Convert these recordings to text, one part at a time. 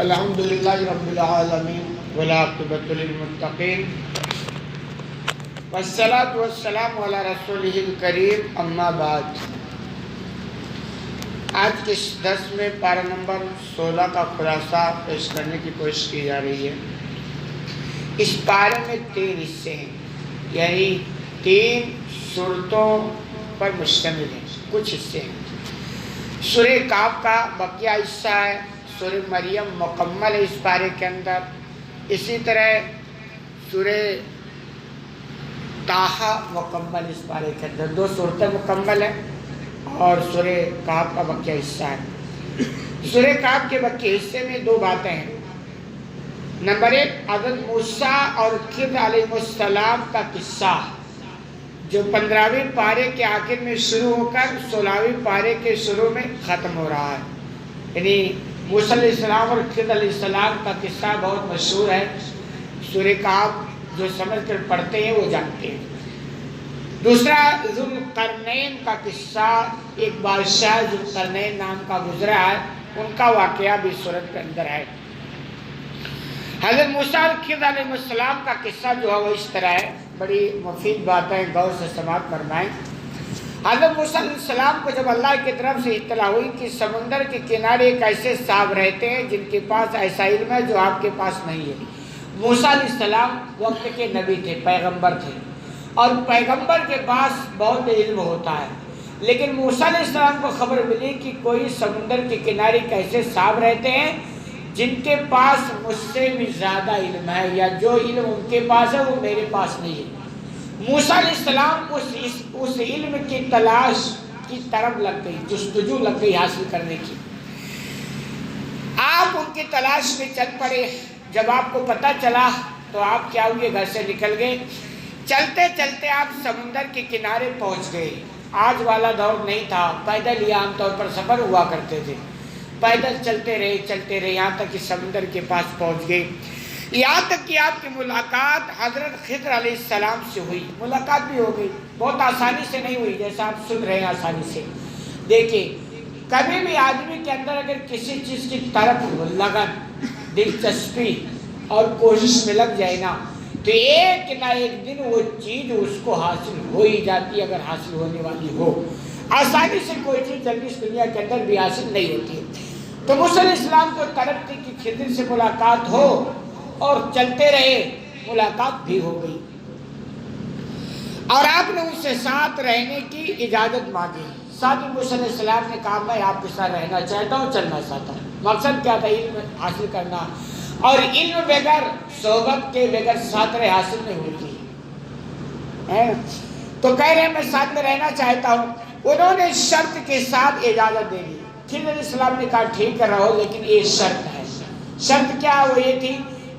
الحمدللہ رب العالمین والعاقبۃ للمتقین والصلاۃ والسلام علی رسولہ الکریم اما بعد۔ آج کے درس میں پارہ نمبر 16 کا خلاصہ پیش کرنے کی کوشش کی جا رہی ہے۔ اس پارے میں 3 حصے ہیں، یعنی 3 صورتوں پر مشتمل ہیں، کچھ حصے ہیں۔ سورہ کاف کا بقیہ حصہ ہے، سورہ مریم مکمل ہے اس پارے کے اندر، اسی طرح سورہ طٰہٰ مکمل اس پارے کے اندر، 2 صورتیں مکمل ہیں اور سورہ کاف کا بقیہ حصہ ہے۔ سورہ کاف کے بقیہ حصے میں 2 باتیں ہیں۔ نمبر 1، حضرت موسیٰ اور خضر علیہ السلام کا قصہ، جو 15ویں پارے کے آخر میں شروع ہو کر 16ویں پارے کے شروع میں ختم ہو رہا ہے۔ یعنی موسیٰ علیہ السلام اور خضر علیہ السلام کا قصہ بہت مشہور ہے، سورہ کاف جو سمجھ کر پڑھتے ہیں وہ جانتے ہیں۔ دوسرا، ذوالقرنین کا قصہ، ایک بادشاہ ذوالقرنین نام کا گزرا ہے، ان کا واقعہ بھی سورت کے اندر ہے۔ حضرت موسیٰ اور خضر علیہ السلام کا قصہ جو ہے وہ اس طرح ہے، بڑی مفید باتیں غور سے سماعت فرمائیں۔ حضرت موسیٰ علیہ السلام کو جب اللہ کی طرف سے اطلاع ہوئی کہ سمندر کے کنارے ایک ایسے صاحب رہتے ہیں جن کے پاس ایسا علم ہے جو آپ کے پاس نہیں ہے۔ موسیٰ علیہ السلام وقت کے نبی تھے، پیغمبر تھے، اور پیغمبر کے پاس بہت علم ہوتا ہے، لیکن موسیٰ علیہ السلام کو خبر ملی کہ کوئی سمندر کے کنارے ایک ایسے صاحب رہتے ہیں جن کے پاس مجھ سے بھی زیادہ علم ہے، یا جو علم ان کے پاس ہے وہ میرے پاس نہیں ہے۔ موسیٰ علیہ السلام اس علم کی تلاش کی طرف لگ گئی، جستجو لگ گئی حاصل کرنے کی۔ آپ ان کی تلاش میں چل پڑے۔ جب آپ کو پتہ چلا تو آپ کیا ہوئے، گھر سے نکل گئے۔ چلتے چلتے آپ سمندر کے کنارے پہنچ گئے۔ آج والا دور نہیں تھا، پیدل ہی عام طور پر سفر ہوا کرتے تھے۔ پیدل چلتے رہے یہاں تک کہ سمندر کے پاس پہنچ گئے۔ یہاں تک کہ آپ کی ملاقات حضرت خضر علیہ السلام سے ہوئی۔ ملاقات بھی ہو گئی، بہت آسانی سے نہیں ہوئی جیسا آپ سن رہے ہیں آسانی سے۔ دیکھیں، کبھی بھی آدمی کے اندر اگر کسی چیز کی طرف لگن، دلچسپی اور کوشش میں لگ جائے نا، تو ایک نہ ایک دن وہ چیز اس کو حاصل ہو ہی جاتی ہے، اگر حاصل ہونے والی ہو۔ آسانی سے کوئی چیز جلدی اس دنیا کے اندر بھی حاصل نہیں ہوتی ہے۔ تو موسیٰ علیہ السلام کو طلب تھی کہ خضر سے ملاقات ہو، اور چلتے رہے، ملاقات بھی ہو گئی، اور آپ نے ان سے ساتھ رہنے کی اجازت مانگی۔ ساتھ ہی موسیٰ علیہ السلام نے کہا میں آپ کے ساتھ رہنا چاہتا ہوں، چلنا چاہتا ہوں۔ مقصد کیا تھا؟ علم حاصل کرنا، اور علم بغیر صحبت کے بغیر ساتھ رہے حاصل نہیں ہوتی۔ تو کہہ رہے ہیں میں ساتھ میں رہنا چاہتا ہوں۔ انہوں نے شرط کے ساتھ اجازت دے دی۔ خضر علیہ السلام نے کہا ٹھیک ہے رہو، لیکن یہ شرط ہے۔ شرط کیا؟ وہ یہ تھی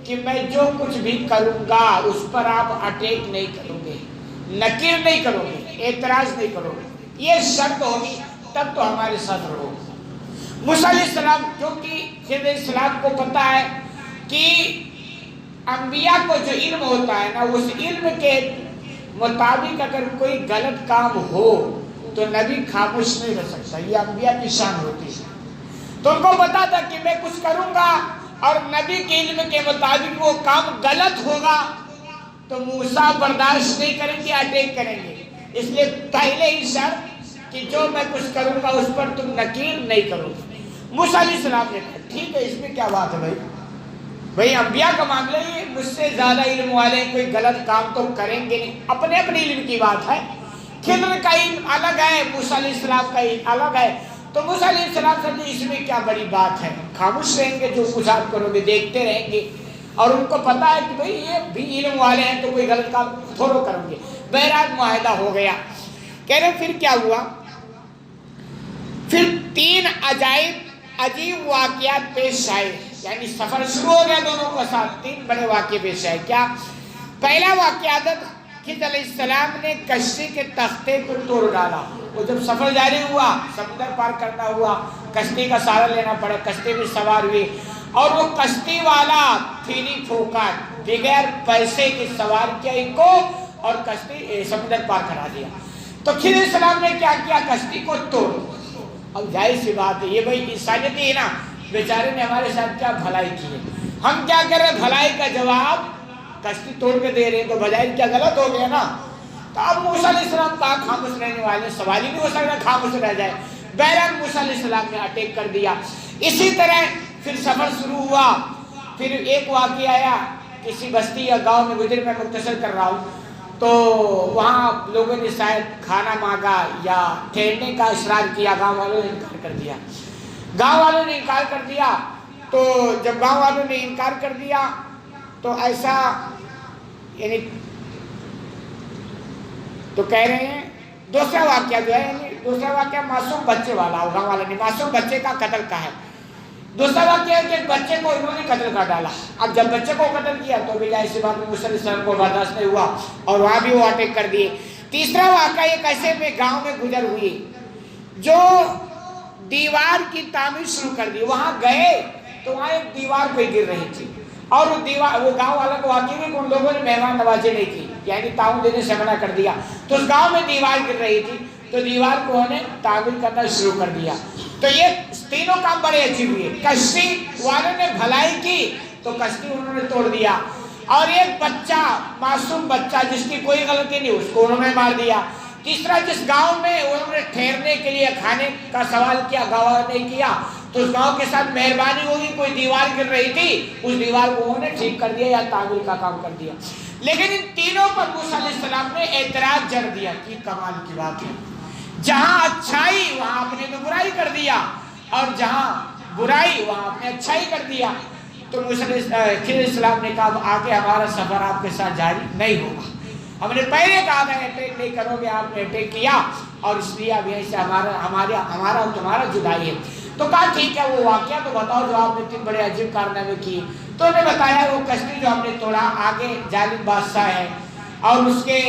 کہ میں جو کچھ بھی کروں گا اس پر آپ اٹیک نہیں کرو گے، نکیر نہیں کرو گے، اعتراض نہیں کرو گے، یہ شرط ہوگی تب تو ہمارے ساتھ رہو۔ موسیٰ علیہ السلام، کیونکہ خضر علیہ السلام کو پتہ ہے کہ انبیاء کو جو علم ہوتا ہے نا، اس علم کے مطابق اگر کوئی غلط کام ہو تو نبی خاموش نہیں رہ سکتا، یہ انبیاء کی شان ہوتی ہے۔ تو ان کو پتا تھا کہ میں کچھ کروں گا اور نبی کے علم کے مطابق وہ کام غلط ہوگا تو موسیٰ برداشت نہیں کریں گے، اٹیک کریں گے۔ اس لیے پہلے ہی شرط کہ جو میں کچھ کروں گا اس پر تم نکیر نہیں کرو گے۔ موسیٰ علیہ السلام نے کہا ٹھیک ہے، اس میں کیا بات ہے بھائی انبیاء کا معاملہ یہ، مجھ سے زیادہ علم والے کوئی غلط کام تو کریں گے نہیں، اپنے اپنے علم کی بات ہے۔ خضر کا علم الگ ہے، موسیٰ علیہ السلام کا علم الگ ہے، تو موسیٰ علیہ السلام سے اس میں کیا بڑی بات ہے، خاموش رہیں گے، جو کچھ آپ کرو گے دیکھتے رہیں گے۔ اور ان کو پتا ہے کہ بھئی یہ بھی علم والے ہیں تو کوئی غلط کام تھوڑا کریں گے۔ بہرحال معاہدہ ہو گیا۔ کہہ رہے پھر کیا ہوا؟ پھر 3 عجیب واقعات پیش آئے، یعنی سفر شروع ہو گیا دونوں کے ساتھ، 3 بڑے واقعے پیش آئے۔ کیا؟ پہلا واقعہ خضر علیہ السلام نے کشتی کے تختے کو توڑ ڈالا۔ وہ جب سفر جاری ہوا، سمندر پار کرنا ہوا، کشتی کا سہارا لینا پڑا، کشتی میں سوار ہوئے، اور وہ کشتی والا فری پھوکٹ بغیر پیسے کے سوار کیا ان کو، اور کشتی سمندر پار کرا دیا۔ تو خضر علیہ السلام نے کیا کیا؟ کشتی کو توڑ۔ اب ظاہر سی بات ہے، یہ بھائی انسانیت ہی ہے نا، بیچارے نے ہمارے ساتھ کیا بھلائی کی ہے، ہم کیا کر رہے ہیں، بھلائی کا جواب کشتی توڑ کے دے رہے ہیں، تو بظاہر کیا غلط ہو گیا نا۔ تو اب موسیٰ علیہ السلام کہاں خاموش رہنے والے، سوال ہی نہیں ہو سکتا خاموش رہ جائے۔ بہرحال موسیٰ علیہ السلام نے اٹیک کر دیا۔ اسی طرح پھر سفر شروع ہوا۔ پھر ایک واقعہ آیا، کسی بستی یا گاؤں میں گزر، میں مختصر کر رہا ہوں، تو وہاں لوگوں نے شاید کھانا مانگا یا ٹھہرنے کا اصرار کیا، گاؤں والوں نے انکار کر دیا۔ گاؤں والوں نے انکار کر دیا، تو جب گاؤں والوں نے انکار کر دیا تو ایسا یعنی تو کہہ رہے ہیں دوسرا واقعہ جو ہے، یعنی دوسرا واقعہ معصوم بچے والا ہوگا، والا نہیں، معصوم بچے کا قتل کا ہے۔ دوسرا واقعہ ہے کہ بچے کو انہوں نے قتل کر ڈالا۔ اب جب بچے کو قتل کیا تو بھی ظاہر سی بات میں موسیٰ علیہ السلام کو برداشت نہیں ہوا اور وہاں بھی وہ اٹیک کر دیے۔ تیسرا واقعہ ایک ایسے میں گاؤں میں گزر ہوئی جو دیوار کی تعمیر شروع کر دی۔ وہاں گئے تو وہاں ایک دیوار پہ گر رہی تھی، اور وہ گاؤں والوں کو واقعی میں ان لوگوں نے مہمان نوازی نہیں کی، یعنی تعاون دینے سے منع کر دیا۔ تو اس گاؤں میں دیوار گر رہی تھی، تو دیوار کو انہوں نے تعمیر کرنا شروع کر دیا۔ تو یہ تینوں کام بڑے عجیب ہوئے۔ کشتی والوں نے بھلائی کی تو کشتی انہوں نے توڑ دیا، اور ایک بچہ، معصوم بچہ جس کی کوئی غلطی نہیں، اس کو انہوں نے مار دیا۔ تیسرا، جس گاؤں میں انہوں نے ٹھہرنے کے لیے کھانے کا سوال کیا، گاؤں نے کیا، تو اس گاؤں کے ساتھ مہربانی ہوگی، کوئی دیوار گر رہی تھی اس دیوار کو انہوں نے ٹھیک کر دیا یا تعمیر کا کام کر دیا۔ لیکن ان تینوں پر موسیٰ علیہ السلام نے اعتراض جڑ دیا کہ کمال کی بات ہے، جہاں اچھائی وہاں آپ نے تو برائی کر دیا، اور جہاں برائی وہاں آپ نے اچھائی کر دیا۔ تو موسیٰ علیہ السلام نے کہا آگے ہمارا سفر آپ کے ساتھ جاری نہیں ہوگا، ہم نے پہلے کہا تھا اٹیک نہیں کرو گے، آپ نے اٹیک کیا، اور اس لیے اب یہیں سے ہمارا اور تمہارا جدائی ہے۔ تو کہا ٹھیک ہے، وہ واقعہ تو بتاؤ جو آپ نے تین بڑے عجیب کارنامے کیے۔ تو انہوں نے بتایا وہ کشتی جو ہم نے توڑا، آگے ظالم بادشاہ ہے اور اس کے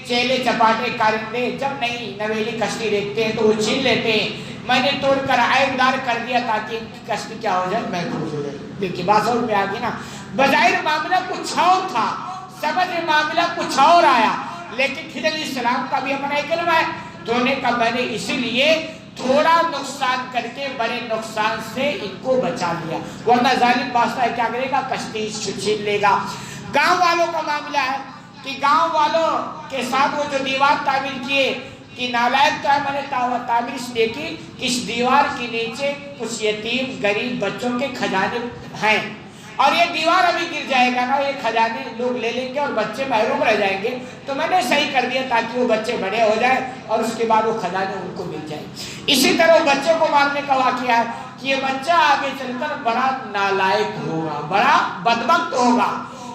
چیلے چپاٹے کارندے جب نئی نویلی کشتی دیکھتے ہیں تو وہ چھین لیتے ہیں، میں نے توڑ کر عیبدار کر دیا تاکہ ان کی کشتی کیا ہو جائے، محفوظ ہو جائے۔ دیکھیے بات سمجھ میں آگی نا، بظاہر معاملہ کچھ اور تھا، سمجھ میں معاملہ کچھ اور آیا، لیکن خضر علیہ السلام کا بھی اپنا ایک علم ہے، تو انہوں نے کہا میں نے اسی لیے تھوڑا نقصان کر کے بڑے نقصان سے ان کو بچا لیا، ورنہ ظالم بادشاہ کیا کرے گا، کشتی چھین لے گا۔ گاؤں والوں کا معاملہ ہے کہ گاؤں والوں کے ساتھ وہ جو دیوار تعمیر کیے کہ نالائق تو ہے، میں نے تعمیر اس لیے کی کہ اس دیوار کے نیچے کچھ یتیم غریب بچوں کے خزانے ہیں، اور یہ دیوار ابھی گر جائے گا نا، یہ خزانے لوگ لے لیں گے اور بچے محروم رہ جائیں گے، تو میں نے صحیح کر دیا تاکہ وہ بچے بڑے ہو جائیں اور اس کے بعد وہ خزانے ان کو مل جائیں۔ اسی طرح وہ بچے کو مارنے کا واقعہ ہے کہ یہ بچہ آگے چل کر بڑا نالائق ہوگا، بڑا بدبخت ہوگا،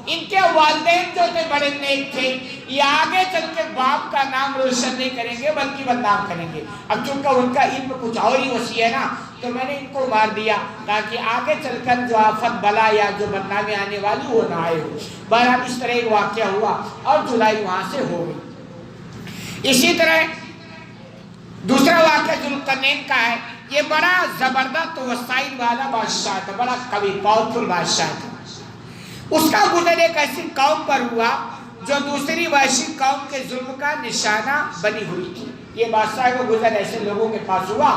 ان کے والدین جو تھے بڑے نیک تھے، یہ آگے چل کے باپ کا نام روشن نہیں کریں گے بلکہ بدنام کریں گے۔ اب چونکہ ان کا علم کچھ اور ہی وسیع ہے نا، تو میں نے ان کو مار دیا تاکہ آگے چل کر جو آفت بلا یا جو بدنامی آنے والی وہ نہ آئے ہو۔ بہرحال اس طرح ایک واقعہ ہوا اور جدائی وہاں سے ہو گئی۔ اسی طرح دوسرا واقعہ ذوالقرنین کا ہے، یہ بڑا زبردست وسائل والا بادشاہ تھا، بڑا قوی پاورفل بادشاہ تھا۔ اس کا گزر ایک ایسی قوم پر ہوا جو دوسری وحشی قوم کے ظلم کا نشانہ بنی ہوئی تھی۔ یہ بادشاہ کا گزر ایسے لوگوں کے پاس ہوا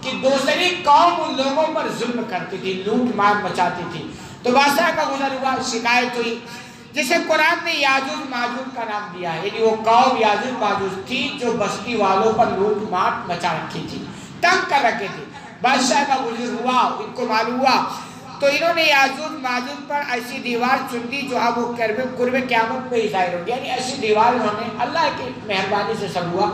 کہ دوسری قوم ان لوگوں پر ظلم کرتی تھی، لوٹ مار مچاتی تھی۔ تو بادشاہ کا گزر ہوا، شکایت ہوئی، جسے قرآن نے یاجوج ماجوج کا نام دیا ہے، یعنی وہ قوم یاجوج ماجوج تھی جو بستی والوں پر لوٹ مار مچا رکھی تھی، تنگ کر رکھے تھے۔ بادشاہ کا گزر ہوا، ان کو معلوم ہوا، تو انہوں نے یاجوج ماجوج پر ایسی دیوار چن دی جو اب وہ قرب قیامت میں ہی ظاہر ہوگی، یعنی ایسی دیوار انہوں نے اللہ کی مہربانی سے سب ہوا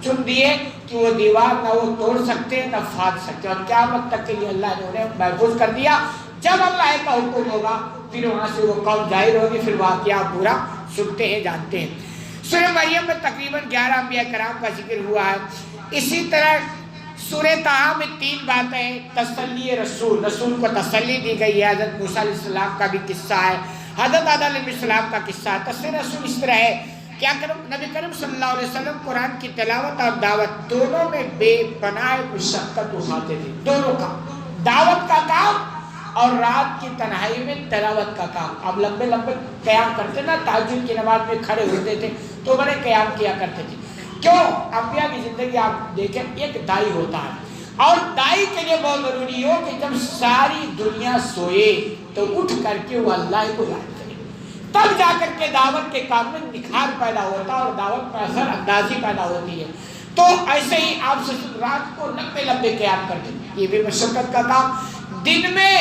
چن دیے کہ وہ دیوار نہ وہ توڑ سکتے نہ پھاڑ سکتے، اور قیامت تک کے لیے اللہ نے انہیں محفوظ کر دیا۔ جب اللہ کا حکم ہوگا پھر وہاں سے وہ قوم ظاہر ہوگی، پھر واقعہ پورا سنتے ہیں جانتے ہیں۔ سورہ مریم میں تقریباً 11 انبیاء کرام کا ذکر ہوا ہے۔ اسی طرح سورہ طٰہٰ میں 3 باتیں، تسلی رسول کو تسلی دی گئی ہے، حضرت موسیٰ علیہ السلام کا بھی قصہ ہے، حضرت آدم علیہ السلام کا قصہ ہے۔ تسلی رسول اس طرح ہے کہ نبی کریم صلی اللہ علیہ وسلم قرآن کی تلاوت اور دعوت دونوں میں بے پناہ مشقت اٹھاتے تھے، دونوں کا، دعوت کا کام اور رات کی تنہائی میں تلاوت کا کام۔ اب لمبے لمبے قیام کرتے نا، تہجد کی نماز میں کھڑے ہوتے تھے تو بڑے قیام کیا کرتے تھے۔ کیوں؟ انبیاء کی زندگی آپ دیکھیں، ایک دائی ہوتا ہے، اور دائی کے لیے بہت ضروری ہو کہ جب ساری دنیا سوئے تو اٹھ کر کے وہ اللہ کو یاد کرے، تب جا کر کے دعوت کے کام میں نکھار پیدا ہوتا اور دعوت میں اثر اندازی پیدا ہوتی ہے۔ تو ایسے ہی آپ سے رات کو لمبے قیام کرتے ہیں، یہ بھی مشقت کا کام، دن میں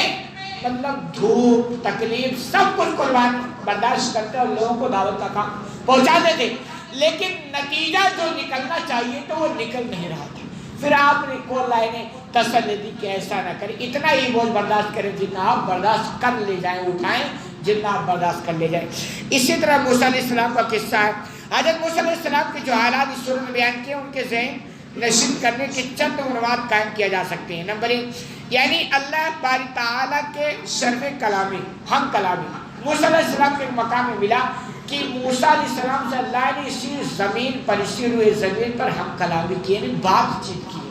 مطلب دھوپ تکلیف سب کچھ قربان برداشت کرتے اور لوگوں کو دعوت کا کام پہنچاتے تھے، لیکن نتیجہ جو نکلنا چاہیے تو وہ نکل نہیں رہا تھا۔ پھر آپ نے کو اللہ نے تسلی دی کہ ایسا نہ کریں، اتنا ہی بوجھ برداشت کریں جتنا آپ برداشت کر لے جائیں، اٹھائیں جتنا آپ برداشت کر لے جائیں۔ اسی طرح موسیٰ علیہ السلام کا قصہ ہے، حضرت موسیٰ علیہ السلام کے جو حالات اس سورہ میں بیان کیے ان کے ذہن نشین کرنے کے چند عنوان قائم کیا جا سکتے ہیں۔ نمبر 1 یعنی اللہ باری تعالیٰ کے شرف کلامی، ہم کلامی موسیٰ علیہ السلام کے مقام میں ملا کہ موسیٰ علیہ السلام سے اللہ نے اسی زمین پر، اسی روئے زمین پر ہم کلامی کی، یعنی بات چیت کی۔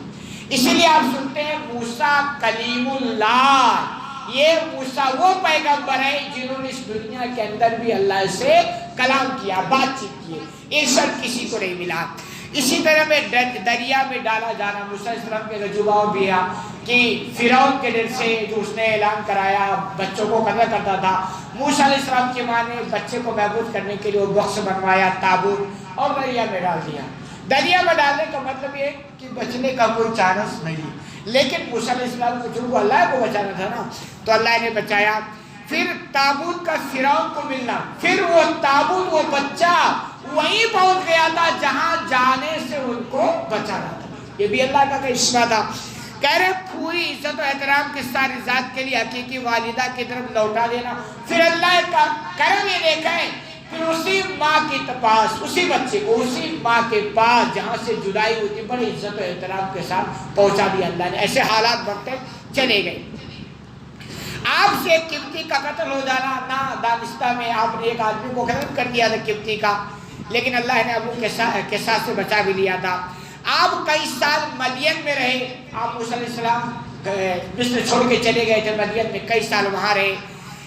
اسی لیے آپ سنتے ہیں موسیٰ کلیم اللہ، یہ موسیٰ وہ پیغمبر ہیں جنہوں نے اس دنیا کے اندر بھی اللہ سے کلام کیا، بات چیت کی، یہ سب کسی کو نہیں ملا۔ اسی طرح میں دریا میں ڈالا جانا، موسیٰ علیہ السلام کے رجوع بھی ہے کہ فرعون کے ڈر سے جو اس نے اعلان کرایا بچوں کو قتل کرتا تھا، موسیٰ علیہ السلام کی ماں نے بچے کو محفوظ کرنے کے لیے وہ بکس بنوایا، تابوت، اور دریا میں ڈال دیا۔ دریا میں ڈالنے کا مطلب یہ کہ بچنے کا کوئی چانس نہیں، لیکن موسیٰ علیہ السلام کو جو اللہ کو بچانا تھا نا، تو اللہ نے بچایا۔ پھر تابوت کا فرعون کو ملنا، پھر وہ تابوت، وہ بچہ وہیں پہنچ گیا تھا جہاں جانے سے ان کو بچانا تھا، یہ بھی اللہ کا کرشمہ تھا۔ کہہ رہے پوری عزت و احترام کے ساری ذات کے لیے حقیقی والدہ کی طرف لوٹا دینا، پھر اللہ کا کرم یہ دیکھیں، پھر اسی ماں کے پاس، اسی بچے کو اسی ماں کے پاس جہاں سے جدائی ہوتی بڑی عزت و احترام کے ساتھ پہنچا دیا اللہ نے۔ ایسے حالات بڑھتے چلے گئے۔ آپ سے ایک قبطی کا قتل ہو جانا، نہ دانستہ میں آپ نے ایک آدمی کو قتل کر دیا تھا قبطی کا، لیکن اللہ نے ابو کے ساتھ سے بچا بھی لیا تھا۔ آپ کئی سال مدین میں رہے، آپ موسیٰ علیہ السلام مصر چھوڑ کے چلے گئے تھے، مدین میں کئی سال وہاں رہے۔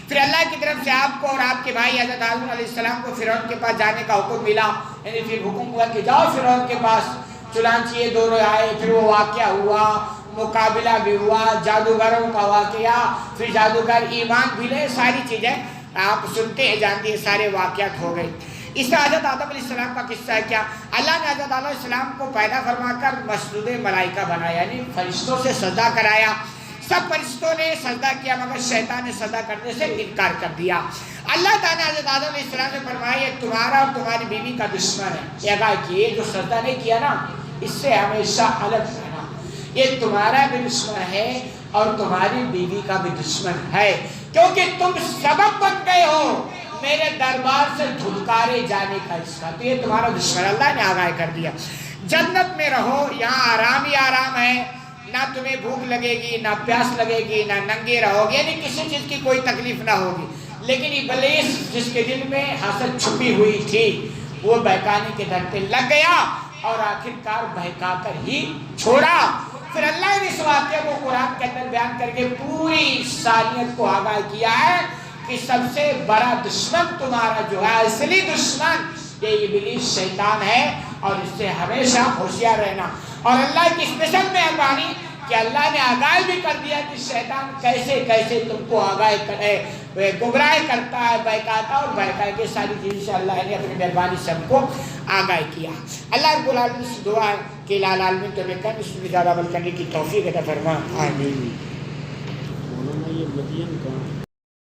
پھر اللہ کی طرف سے آپ کو اور آپ کے بھائی حضرت ہارون علیہ السلام کو فرعون کے پاس جانے کا حکم ملا، یعنی پھر حکم ہوا کہ جاؤ فرعون کے پاس، چنانچہ یہ دونوں آئے، پھر وہ واقعہ ہوا، مقابلہ بھی ہوا، جادوگروں کا واقعہ، پھر جادوگر ایمان بھی لے، ساری چیزیں آپ سنتے ہیں جانتے ہیں، سارے واقعات ہو گئے۔ اس طرح حضرت آدم علیہ السلام کا قصہ ہے کیا، اللہ نے حضرت علیہ السلام کو پیدا فرما کر مسجود ملائکہ بنایا، یعنی فرشتوں سے سجدہ کرایا، سب فرشتوں نے سجدہ کیا مگر شیطان نے سجدہ کرنے سے انکار کر دیا۔ اللہ تعالیٰ نے حضرت آدم علیہ السلام سے فرمایا یہ تمہارا اور تمہاری بیوی کا دشمن ہے، یہ کہا کہ یہ جو سجدہ نہیں کیا نا اس سے ہمیشہ الگ رہنا، یہ تمہارا بھی دشمن ہے اور تمہاری بیوی کا بھی دشمن ہے، کیونکہ تم سبب بن گئے ہو میرے دربار سے دھتکارے جانے کا، اس کا تو یہ تمہارا دشمن۔ اللہ نے آگاہ کر دیا جنت میں رہو، یہاں آرام ہی آرام ہے، نہ تمہیں بھوک لگے گی، نہ پیاس لگے گی، نہ ننگے رہو گے، یعنی کسی چیز کی کوئی تکلیف نہ ہوگی۔ لیکن ابلیس جس کے دل میں حسد چھپی ہوئی تھی وہ بہکانے کے در پہ لگ گیا اور آخرکار بہکا کر ہی چھوڑا۔ پھر اللہ نے اس واقعے کو قرآن کے اندر بیان کر کے پوری انسانیت کو آگاہ کیا ہے کہ سب سے بڑا دشمن تمہارا جو ہے، اصلی دشمن یہ ابلیس شیطان ہے، اور اس سے ہمیشہ ہوشیار رہنا۔ اور اللہ کی اسپیشل مہربانی کہ اللہ نے آگاہ بھی کر دیا کہ شیطان کیسے کیسے تم کو گمراہ کرتا ہے، بہکاتا اور بہکا کے ساری چیزوں سے اللہ نے اپنی مہربانی سے ہم کو آگاہ کیا۔ اللہ رب العالمین سے دعا ہے کہ الہ العالمین تمہیں کم اس میں زیادہ عمل کرنے کی توفیق عطا فرما، آمین۔